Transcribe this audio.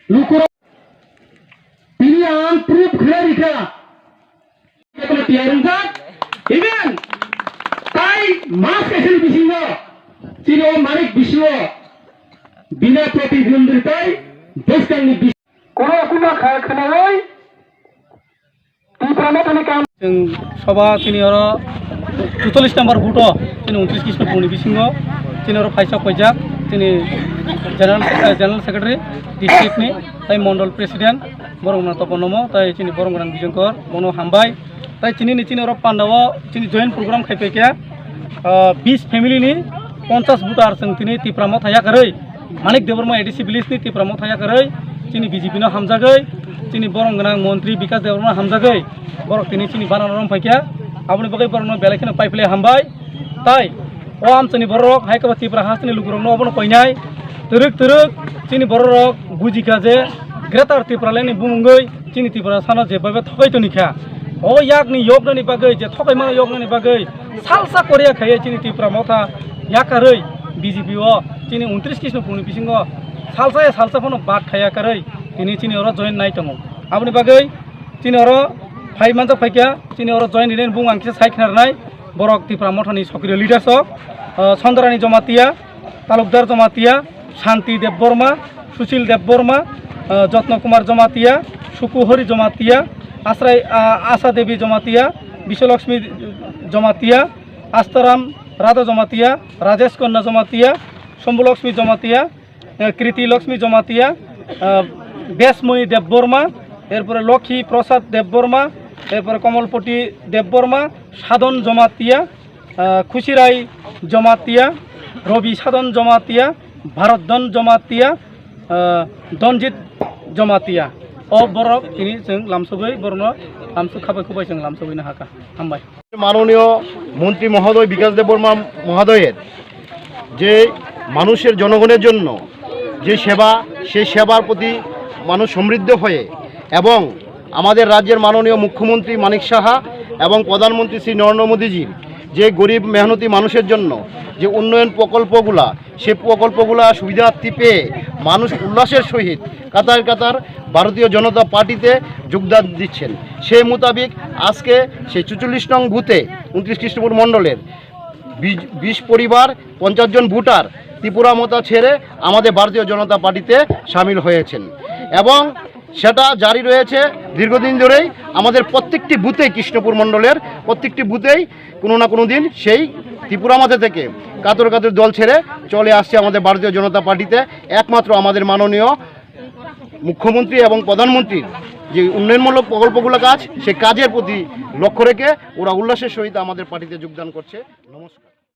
lukura pilihan proof klarika kita tiarungan even tai mas kasih bisingo cino manik biswo bina प्रतिद्वंद्विताय देशkan ni bis kono kuna khanawai tipramathani kam जों सभा तिनिहर 44 number booth तिनि 29 कृष्णपुरनि बिसिङाव तिनिहर फाइसा फैजाक तिनि general secretary डिस्ट्रिक्टनि ताइ मण्डल president बरंगना तपनम ताइ तिनि बरंगना बिजंकर मनो हामबाय ताइ तिनिहर पान्डाव तिनि जयेन्ट प्रग्राम खायफैया 20 फेमिलिनि 50 भोटार जों तिनि तिप्रामाव थायाखै मानिक देबरमा एडिसि भिलेजनि तिप्रामाव थायाखै तिनि बिजेपिनो हामजागै तिनि बरंगना मन्त्री विकास देबरमा हामजागै बरक तिनि तिनि बानानरम फैया आपनि बगै बरनो बेलेखिनो पाइपले हामबाय ताइ ओ आमचनि बरक हायकबा तिप्रा हासनि लुगुरनो अबनो पैनाय तुरुक तिनि बरक बुजिखा जे ग्रेटर तिप्रालेनि बुंगै तिनि तिप्रा साना जेबाबे थकैतनिखा ओ याकनि योगनि बागै जे थकैमा योगनि बागै सालसा करिया खाय तिनि तिप्रा मथा याकारै बिजेपि ओ तिनि 29 कृष्णपुरनि बिसिङाव सालसा फनो बात खायाकारै तिनि अर जयेन्ट नाय दङ आपनि बागै तिनिहर फाइ मानजा फैया तिनिहर जयेन्ट हिरेन बुं आंखि साइखनारनाय बरक तिप्रा मथानि सक्रिय लिडारसक चन्द्रानी जमातिया तालुकदार जमातिया शान्ति देव बर्मा सुशील देव बर्मा जत्न कुमार जमातिया सुकुहरी जमातिया आशा देवी जमातिया विश्वलक्ष्मी जमातिया आस्ताराम राधा जमातिया राजेश कन्या जमातिया शम्भुलक्ष्मी जमातिया कृति लक्ष्मी जमातिया बेसमयी देव बर्मा एरपर लक्ष्मी प्रसाद देव बर्मा एरपर कमलपति देव बर्मा साधन जमातिया खुशिराय जमातिया रवि साधन जमातिया भारतधन जमातिया दनजित जमातिया अ बरक तिनि जों लामसबै बरनो लामसु खाबाय जों लामसबैनो हाका हामबाय माननीय मंत्री महोदय विकास देव बर्मा महोदयेर जे मानुषेर जनगणेर जन्य जे सेवा সেই সেবার প্রতি মানুষ সমৃদ্ধ হয়ে এবং আমাদের রাজ্যের মাননীয় মুখ্যমন্ত্রী মানিক সাহা এবং প্রধানমন্ত্রী শ্রী নরেন্দ্র মোদীজির যে গরিব মেহনতি মানুষের জন্য যে উন্নয়ন প্রকল্পগুলা সেই প্রকল্পগুলা সুবিধার্থী পেয়ে মানুষ উল্লাসের সহিত কাতার কাতার ভারতীয় জনতা পার্টিতে যোগদান দিচ্ছেন সেই মোতাবেক আজকে সেই 44 নং বুথে 29 কৃষ্ণপুর মণ্ডলের 20 পরিবার 50 জন ভোটার ত্রিপুরা মতা ছেড়ে আমাদের ভারতীয় জনতা পার্টিতে সামিল হয়েছেন এবং সেটা জারি রয়েছে দীর্ঘদিন ধরেই আমাদের প্রত্যেকটি বুথেই কৃষ্ণপুর মণ্ডলের প্রত্যেকটি বুথেই কোনো না কোনো দিন সেই ত্রিপুরা মতা থেকে কাতর দল ছেড়ে চলে আসছে আমাদের ভারতীয় জনতা পার্টিতে একমাত্র আমাদের মাননীয় মুখ্যমন্ত্রী এবং প্রধানমন্ত্রীর যে উন্নয়নমূলক প্রকল্পগুলো কাজ সেই কাজের প্রতি লক্ষ্য রেখে ওরা উল্লাসের সহিত আমাদের পার্টিতে যোগদান করছে। নমস্কার।